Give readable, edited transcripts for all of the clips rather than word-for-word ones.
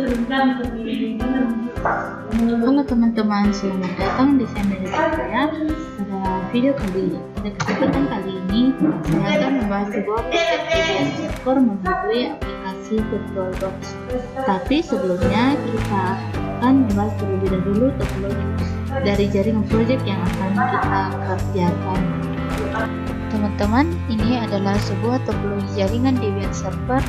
Halo teman-teman, selamat datang di channel saya. Pada video kali ini, pada kesempatan kali ini, saya akan membahas sebuah proyek Debian server melalui aplikasi VirtualBox. Tapi sebelumnya kita akan membahas terlebih dahulu topologi dari jaringan proyek yang akan kita kerjakan. Teman-teman, ini adalah sebuah topologi jaringan Debian server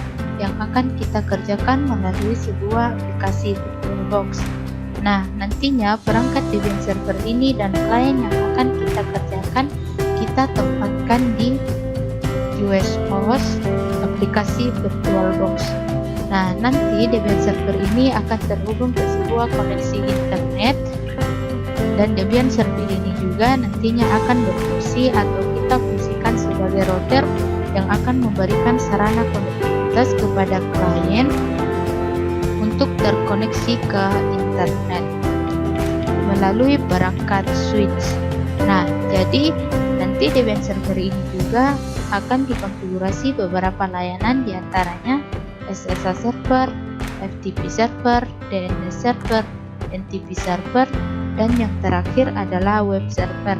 yang akan kita kerjakan melalui sebuah aplikasi VirtualBox. Nah, nantinya perangkat Debian server ini dan klien yang akan kita kerjakan kita tempatkan di US host aplikasi VirtualBox. Nah, nanti Debian server ini akan terhubung ke sebuah koneksi internet, dan Debian server ini juga nantinya akan berfungsi atau kita fungsikan sebagai router yang akan memberikan sarana konektivitas kepada klien untuk terkoneksi ke internet melalui perangkat switch. Nah, jadi nanti Debian server ini juga akan dikonfigurasi beberapa layanan, diantaranya SSH server, FTP server, DNS server, NTP server, dan yang terakhir adalah web server.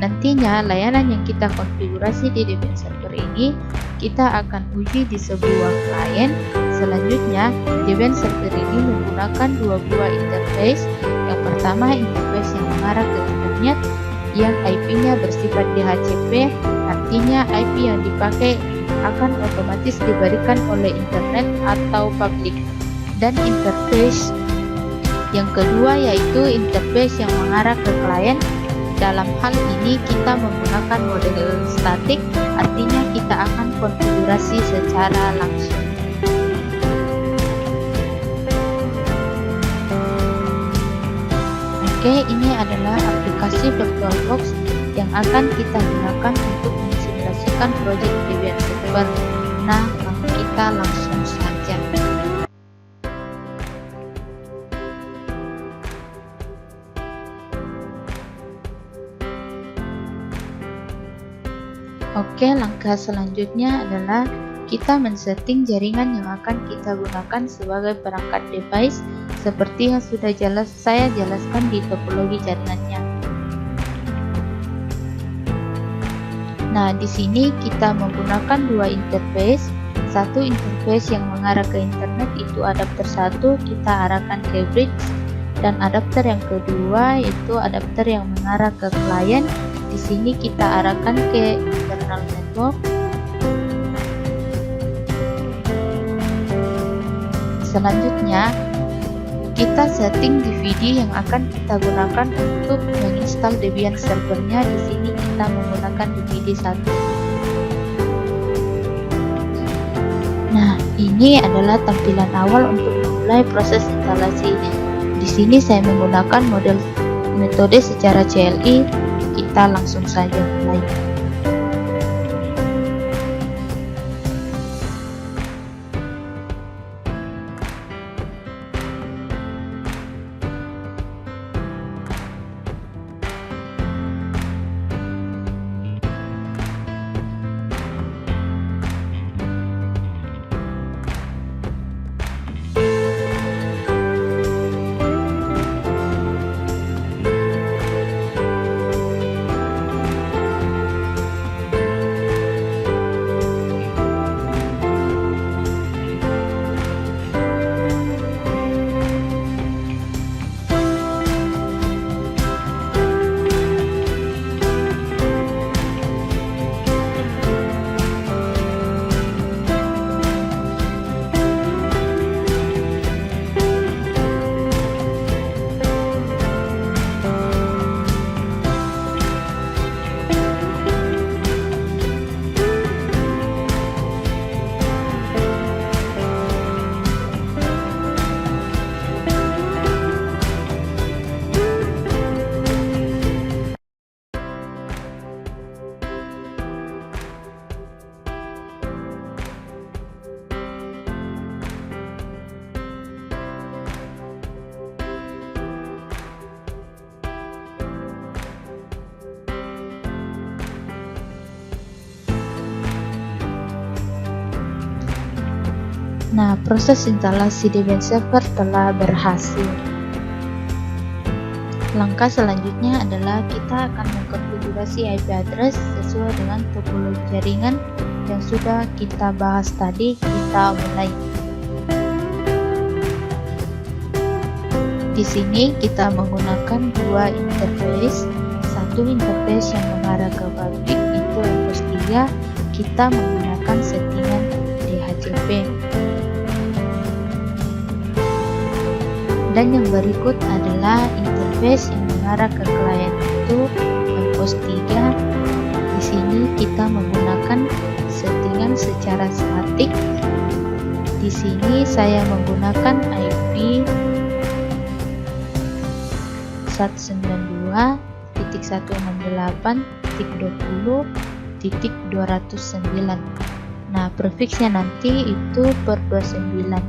Nantinya layanan yang kita konfigurasi di Debian server ini kita akan uji di sebuah klien. Selanjutnya, Debian server ini menggunakan dua buah interface. Yang pertama, interface yang mengarah ke internet yang IP-nya bersifat DHCP, artinya IP yang dipakai akan otomatis diberikan oleh internet atau public. Dan interface yang kedua yaitu interface yang mengarah ke klien. Dalam hal ini kita menggunakan model statik, artinya kita akan konfigurasi secara langsung. Oke, ini adalah aplikasi VirtualBox yang akan kita gunakan untuk mensimulasikan proyek Debian server. Nah, kita langsung saja. Oke, langkah selanjutnya adalah kita men-setting jaringan yang akan kita gunakan sebagai perangkat device seperti yang sudah saya jelaskan di topologi jaringannya. Nah, di sini kita menggunakan dua interface. Satu interface yang mengarah ke internet itu adapter 1 kita arahkan ke bridge, dan adapter yang kedua itu adapter yang mengarah ke klien. Di sini kita arahkan ke internal network. Selanjutnya, kita setting DVD yang akan kita gunakan untuk menginstal Debian servernya. Di sini kita menggunakan DVD 1. Nah, ini adalah tampilan awal untuk memulai proses instalasi. Di sini saya menggunakan metode secara CLI. Kita langsung saja mulai. Nah, proses instalasi Debian Server telah berhasil. Langkah selanjutnya adalah kita akan mengkonfigurasi IP address sesuai dengan topologi jaringan yang sudah kita bahas tadi. Kita mulai. Di sini kita menggunakan dua interface. Satu interface yang mengarah ke public itu Windows 3, kita menggunakan settingan DHCP. Dan yang berikut adalah interface yang mengarah ke klien itu Windows 3. Di sini kita menggunakan settingan secara statik. Di sini saya menggunakan IP 192.168.20.209. Nah, prefixnya nanti itu per 29.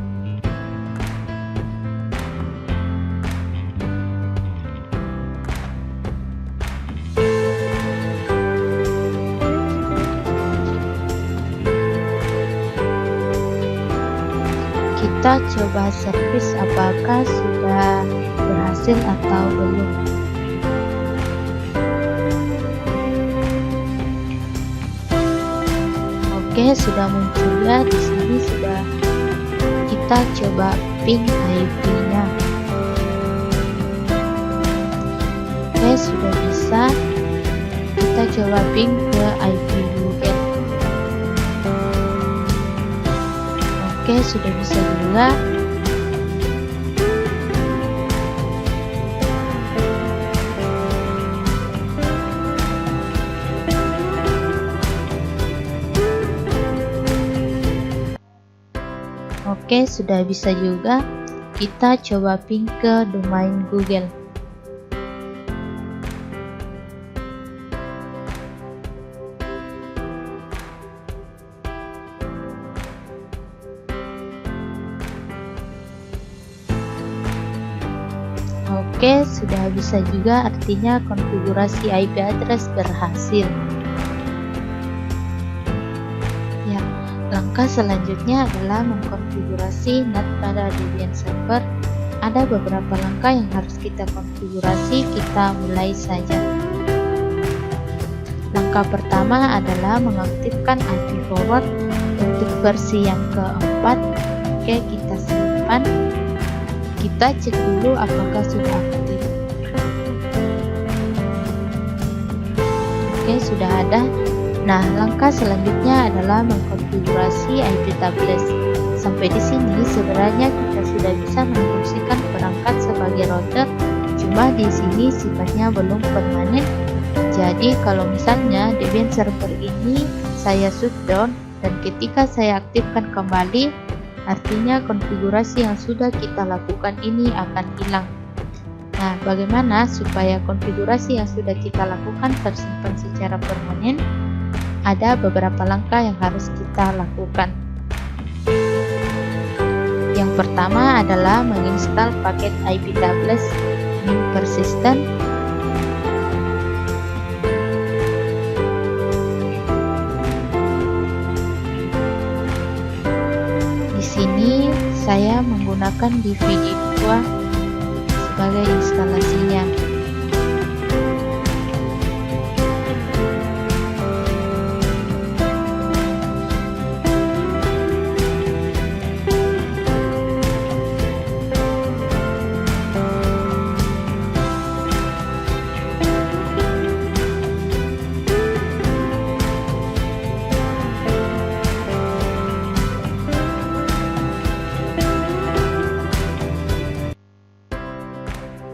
Kita coba servis apakah sudah berhasil atau belum. Oke, sudah muncul ya. Di sini sudah. Kita coba ping IP-nya. Oke, sudah bisa. Kita coba ping ke IP Google. Oke, sudah bisa juga. Oke, sudah bisa juga. Kita coba ping ke domain Google. Oke, sudah bisa juga, artinya konfigurasi IP address berhasil. Ya, langkah selanjutnya adalah mengkonfigurasi NAT pada Debian Server. Ada beberapa langkah yang harus kita konfigurasi, kita mulai saja. Langkah pertama adalah mengaktifkan IP forward untuk versi yang keempat. Oke, kita simpan. Kita cek dulu apakah sudah aktif. Oke, sudah ada. Nah, langkah selanjutnya adalah mengkonfigurasi IP tablets. Sampai di sini sebenarnya kita sudah bisa memfungsikan perangkat sebagai router, cuma di sini sifatnya belum permanen. Jadi kalau misalnya Debian Server ini saya shutdown dan ketika saya aktifkan kembali, artinya konfigurasi yang sudah kita lakukan ini akan hilang. Nah, bagaimana supaya konfigurasi yang sudah kita lakukan tersimpan secara permanen? Ada beberapa langkah yang harus kita lakukan. Yang pertama adalah menginstal paket IP tablets min persistent. Sini saya menggunakan DVD 2 sebagai instalasinya.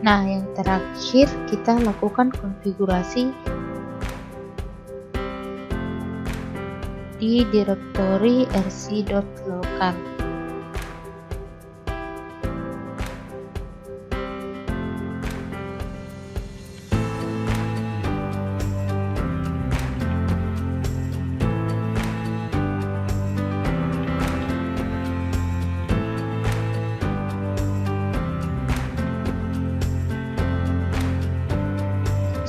Nah, yang terakhir kita lakukan konfigurasi di direktori rc.local.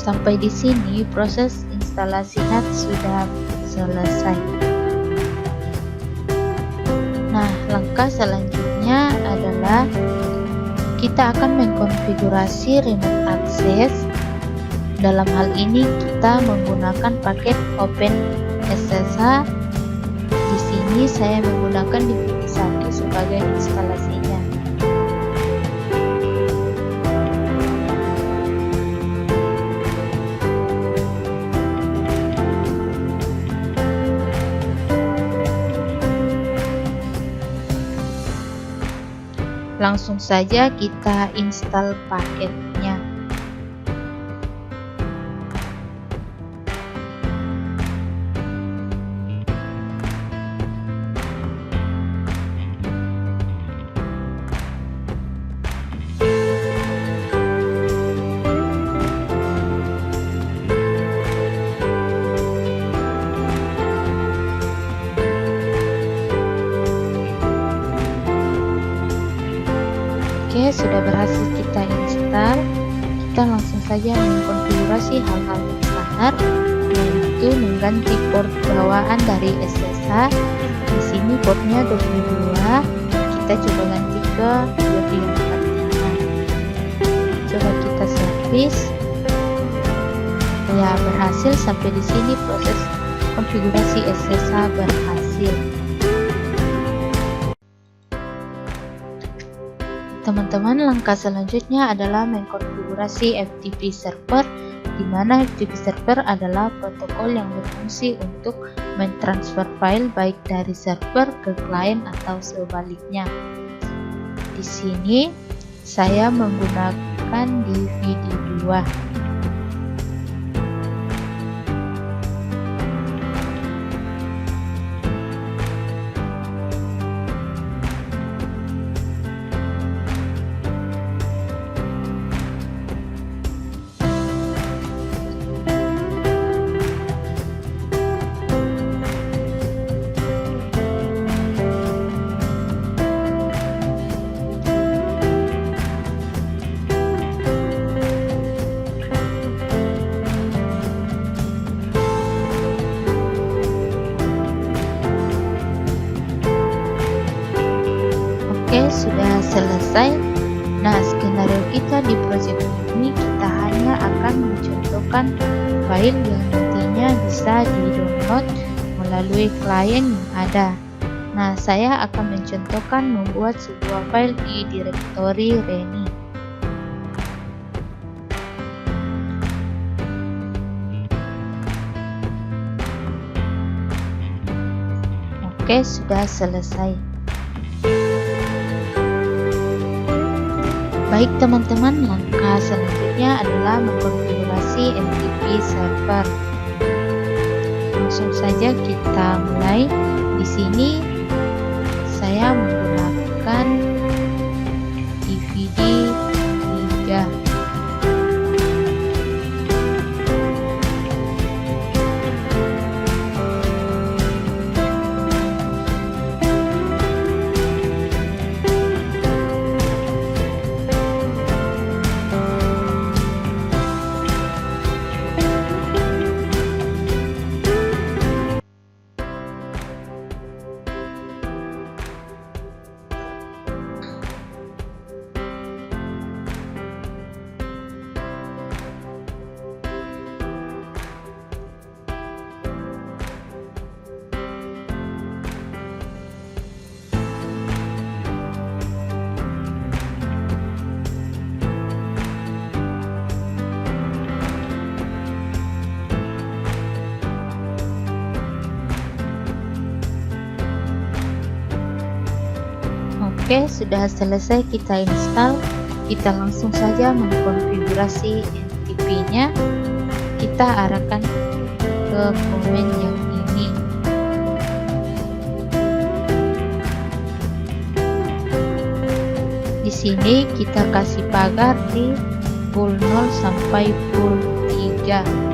Sampai di sini proses instalasi NAT sudah selesai. Nah, langkah langkah selanjutnya adalah kita akan mengkonfigurasi remote access. Dalam hal ini kita menggunakan paket OpenSSH. Di sini saya menggunakan DVD1 sebagai instalasinya. Langsung saja kita install paketnya. Oke, sudah berhasil kita install. Kita langsung saja mengkonfigurasi hal-hal yang standar, yaitu mengganti port bawaan dari SSH. Di sini portnya 22, kita coba ganti ke 2345. Coba kita servis. Ya, berhasil. Sampai di sini proses konfigurasi SSH berhasil. Teman-teman, langkah selanjutnya adalah mengkonfigurasi FTP server, di mana FTP server adalah protokol yang berfungsi untuk mentransfer file baik dari server ke klien atau sebaliknya. Di sini saya menggunakan DVD2. Oke, sudah selesai. Nah, skenario kita di project ini, kita hanya akan mencontohkan file yang nantinya bisa di-download melalui klien yang ada. Nah, saya akan mencontohkan membuat sebuah file di direktori Reni. Oke, sudah selesai. Baik teman-teman, langkah selanjutnya adalah mengkonfigurasi FTP server. Langsung saja kita mulai. Di sini saya menggunakan DVD 3. Oke, sudah selesai kita install. Kita langsung saja mengkonfigurasi FTP-nya. Kita arahkan ke komen yang ini. Di sini kita kasih pagar di full 0 sampai full 3.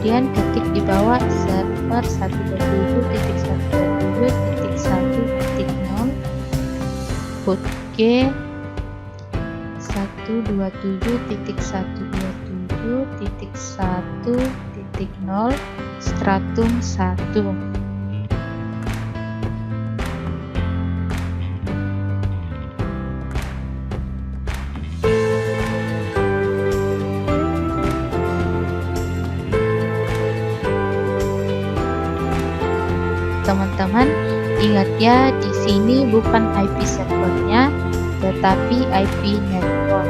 Kemudian ketik di bawah server 127.127.1.0 port G 127.127 7.1.0 stratum 1. Teman-teman, ingat ya, di sini bukan IP servernya, tetapi IP network.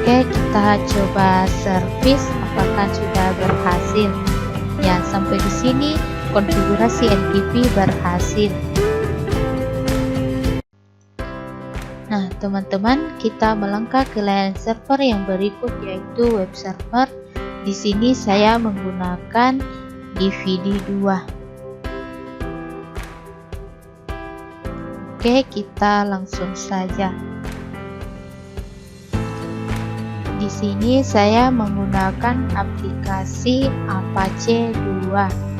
Oke, kita coba servis apakah sudah berhasil. Ya, sampai di sini konfigurasi NTP berhasil. Nah, teman-teman, kita melangkah ke layanan server yang berikut, yaitu web server. Di sini saya menggunakan DVD2. Oke, kita langsung saja. Di sini saya menggunakan aplikasi Apache 2.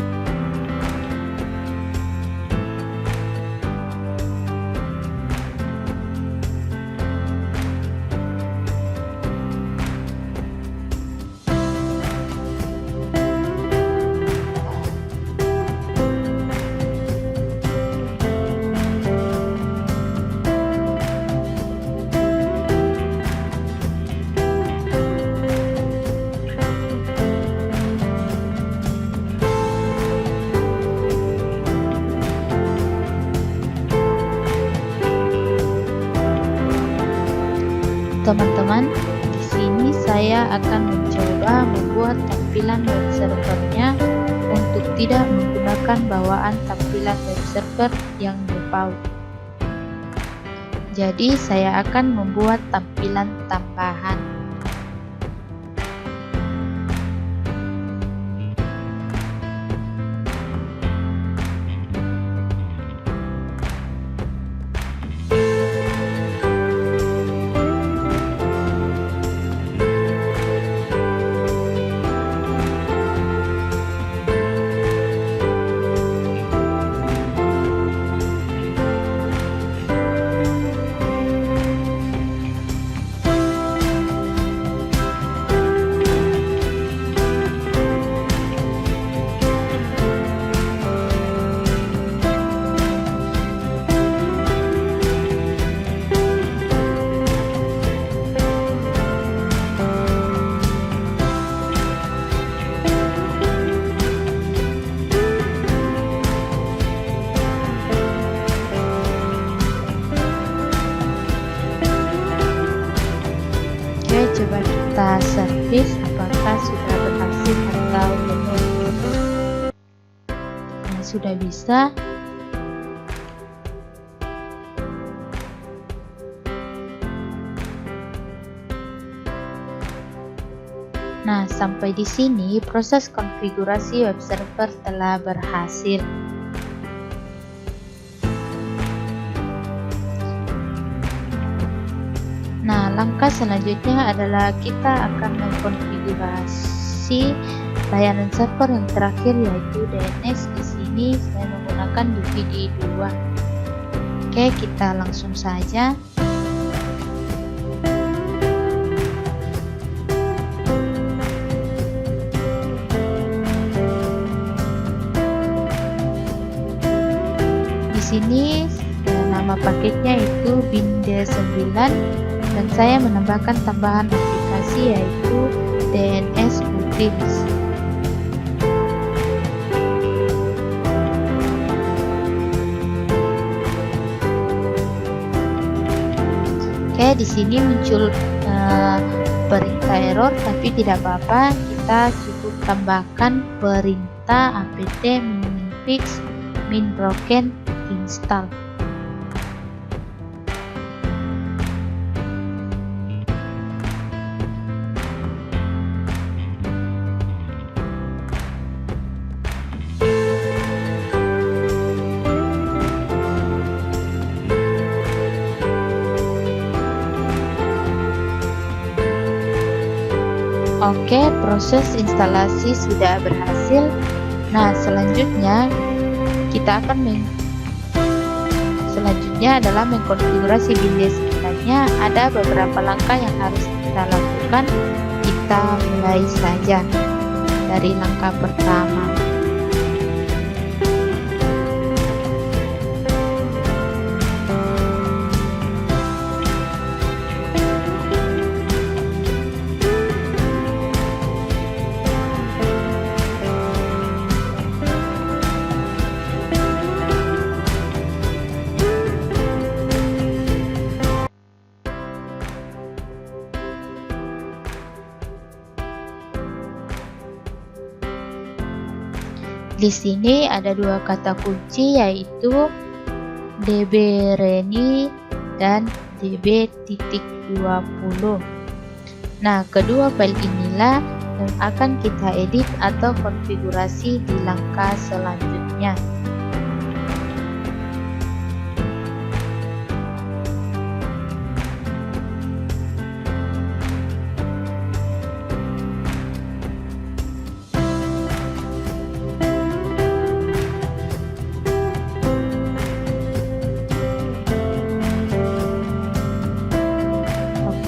Teman-teman, di sini saya akan mencoba membuat tampilan web servernya untuk tidak menggunakan bawaan tampilan web server yang default. Jadi saya akan membuat tampilan tambahan. Coba kita servis apakah sudah berhasil atau belum. Nah, sudah bisa. Nah, sampai di sini proses konfigurasi web server telah berhasil. Nah, langkah selanjutnya adalah kita akan mengkonfigurasi layanan server yang terakhir, yaitu DNS. Di sini saya menggunakan DVD2. Oke, kita langsung saja. Di sini nama paketnya itu Binde9. Dan saya menambahkan tambahan aplikasi yaitu DNS Utils. Oke, di sini muncul perintah error, tapi tidak apa-apa. Kita cukup tambahkan perintah apt minfix minbroken install. Oke, proses instalasi sudah berhasil. Nah, selanjutnya adalah mengkonfigurasi Windows. Sebenarnya ada beberapa langkah yang harus kita lakukan. Kita mulai saja dari langkah pertama. Di sini ada dua kata kunci, yaitu dbreni dan db.20. Nah, kedua file inilah yang akan kita edit atau konfigurasi di langkah selanjutnya.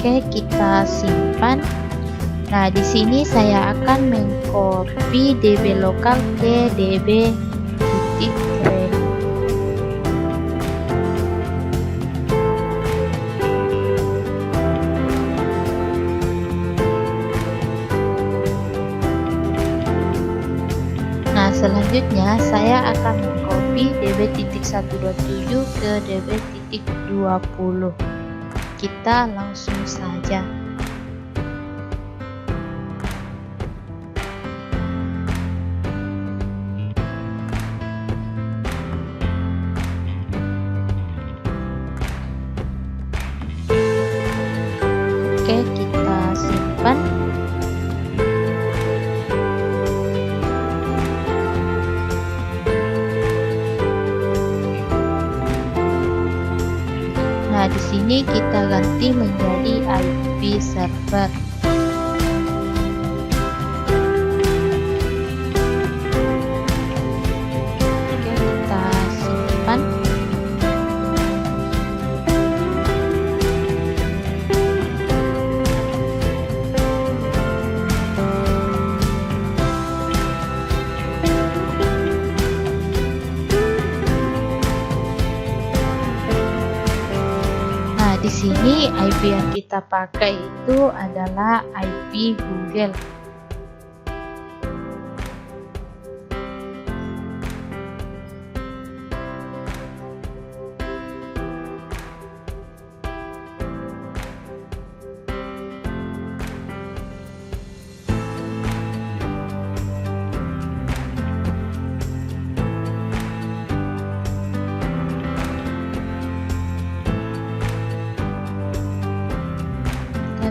Oke, kita simpan. Nah, di sini saya akan mengcopy db lokal ke db.reni. Nah, selanjutnya saya akan mengcopy db.127 ke db.20. Kita langsung saja. Oke, kita simpan. Nah, di sini kita ganti menjadi IP server. Oke, kita simpan. Di sini IP yang kita pakai itu adalah IP Google.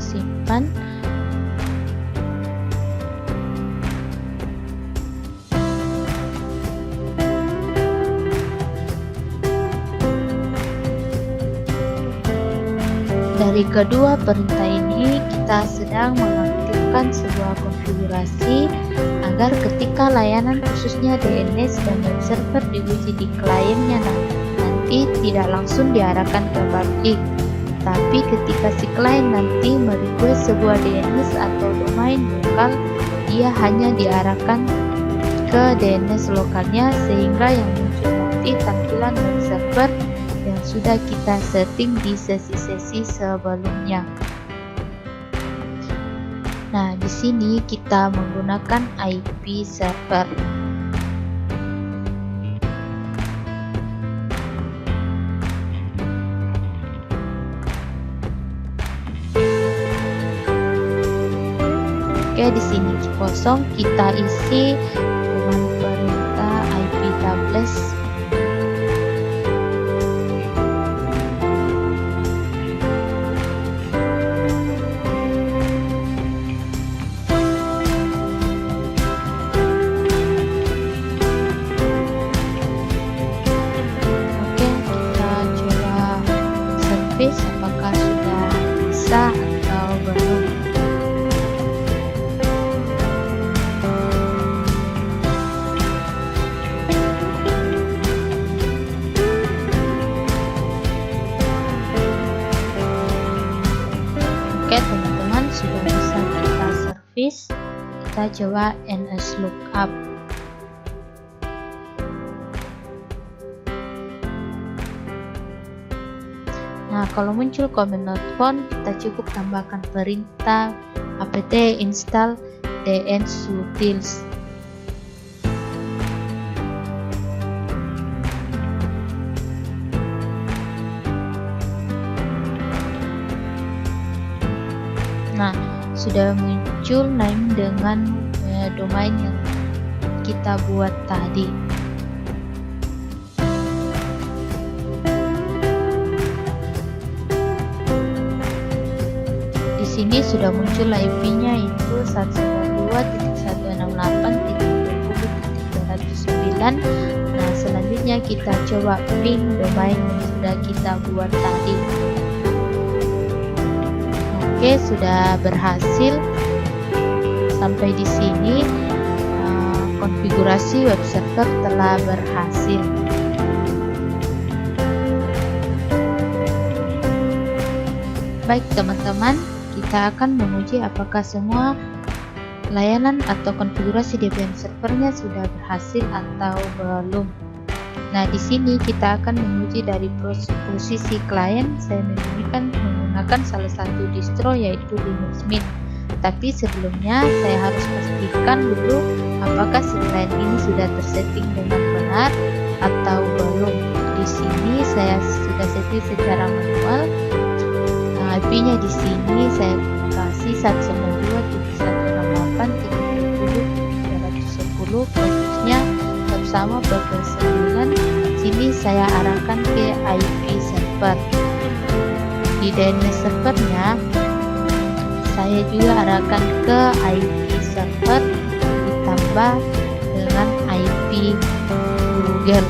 Simpan. Dari kedua perintah ini kita sedang mengaktifkan sebuah konfigurasi agar ketika layanan khususnya DNS dan web server diuji di kliennya nanti tidak langsung diarahkan ke publik. Tapi ketika si klien nanti merequest sebuah DNS atau domain lokal, dia hanya diarahkan ke DNS lokalnya, sehingga yang muncul nanti tampilan web server yang sudah kita setting di sesi-sesi sebelumnya. Nah, di sini kita menggunakan IP server. Oke, di sini kosong, kita isi dengan perintah IP tables. Oke, kita coba service apakah sudah bisa atau belum. Oke teman-teman, sudah bisa kita servis. Kita coba NS lookup. Nah, kalau muncul command not found, kita cukup tambahkan perintah apt install dnsutils. Nah, sudah muncul name dengan domain yang kita buat tadi. Di sini sudah muncul IP-nya itu 192.168.20.309. Nah, selanjutnya kita coba ping domain yang sudah kita buat tadi. Oke, sudah berhasil. Sampai di sini konfigurasi web server telah berhasil. Baik teman-teman, kita akan menguji apakah semua layanan atau konfigurasi DBM servernya sudah berhasil atau belum. Nah, di sini kita akan menguji dari posisi klien. Saya menggunakan salah satu distro yaitu Linux Mint. Tapi sebelumnya saya harus pastikan dulu apakah si klien ini sudah tersetting dengan benar atau belum. Di sini saya sudah setting secara manual. Nah, IP-nya di sini saya kasih 192.168.30.310, posisinya sama profil 9. Sini saya arahkan ke IP server. Di DNS servernya saya juga arahkan ke IP server ditambah dengan IP Google.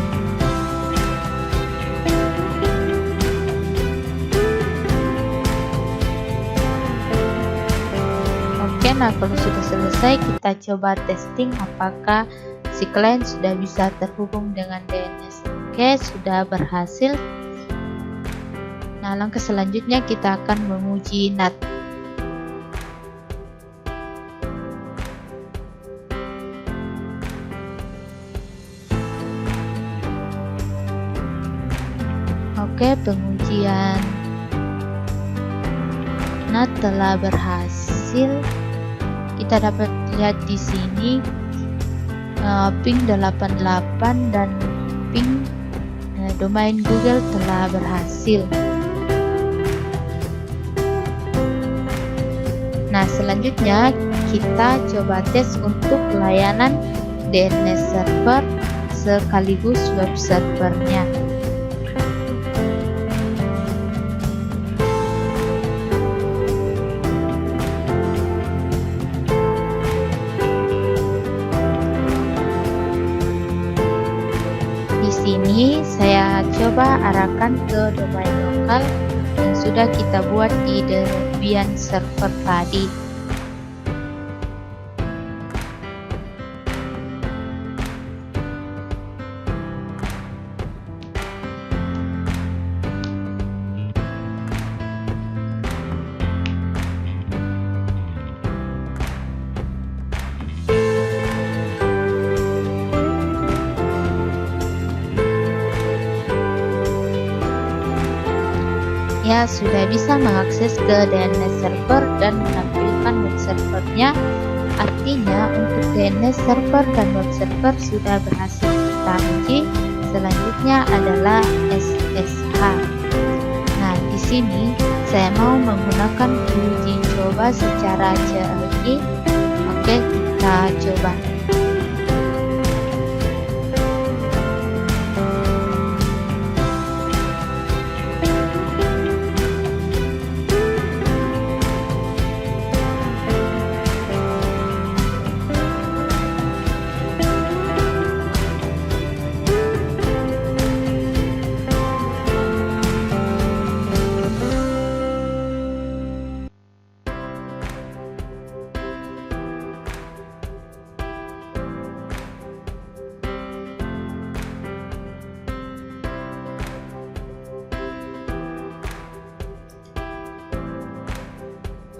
Oke, nah kalau sudah selesai kita coba testing apakah si klien sudah bisa terhubung dengan DNS. Oke, sudah berhasil. Nah, langkah selanjutnya kita akan menguji NAT. Oke, pengujian NAT telah berhasil. Kita dapat lihat di sini ping 88 dan ping domain Google telah berhasil. Nah, selanjutnya kita coba tes untuk layanan DNS server sekaligus web servernya. Sini saya coba arahkan ke domain lokal yang sudah kita buat di Debian server tadi. Ya, sudah bisa mengakses ke DNS server dan menampilkan web servernya. Artinya untuk DNS server dan web server sudah berhasil kita uji. Selanjutnya adalah SSH. Nah, di sini saya mau menggunakan uji coba secara CLI. Oke, kita coba.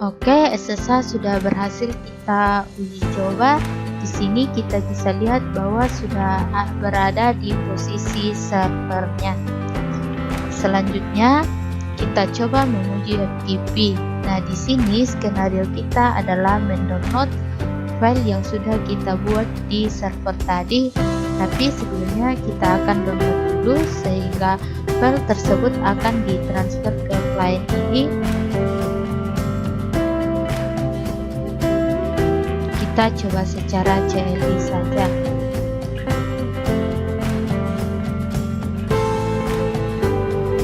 Oke, SSH sudah berhasil kita uji coba. Di sini kita bisa lihat bahwa sudah berada di posisi servernya. Selanjutnya, kita coba menguji FTP. Nah, di sini skenario kita adalah mendownload file yang sudah kita buat di server tadi. Tapi sebelumnya kita akan download dulu sehingga file tersebut akan ditransfer ke client ini. Kita coba secara CLI saja.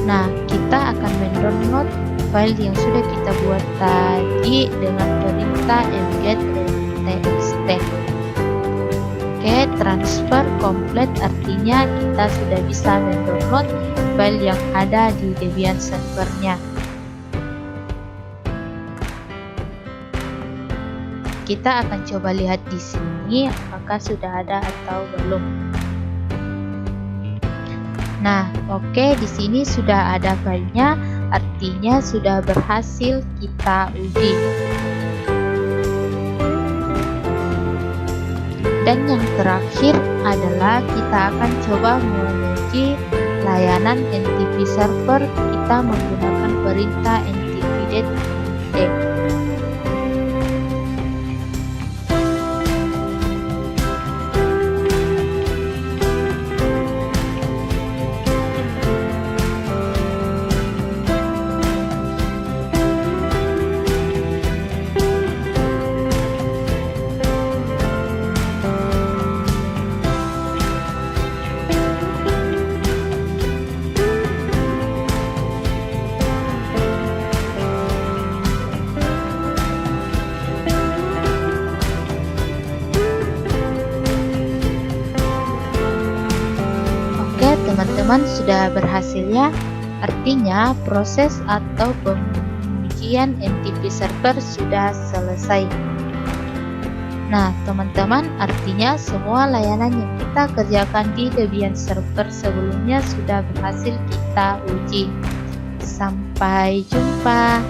Nah, kita akan mendownload file yang sudah kita buat tadi dengan perintah mget.txt. Oke, transfer komplit artinya kita sudah bisa mendownload file yang ada di Debian servernya. Kita akan coba lihat di sini apakah sudah ada atau belum. Nah, oke, di sini sudah ada filenya, artinya sudah berhasil kita uji. Dan yang terakhir adalah kita akan coba menguji layanan NTP server. Kita menggunakan perintah ntp-d. Teman-teman sudah berhasil ya, artinya proses atau pengujian NTP server sudah selesai. Nah teman-teman, artinya semua layanan yang kita kerjakan di Debian server sebelumnya sudah berhasil kita uji. Sampai jumpa.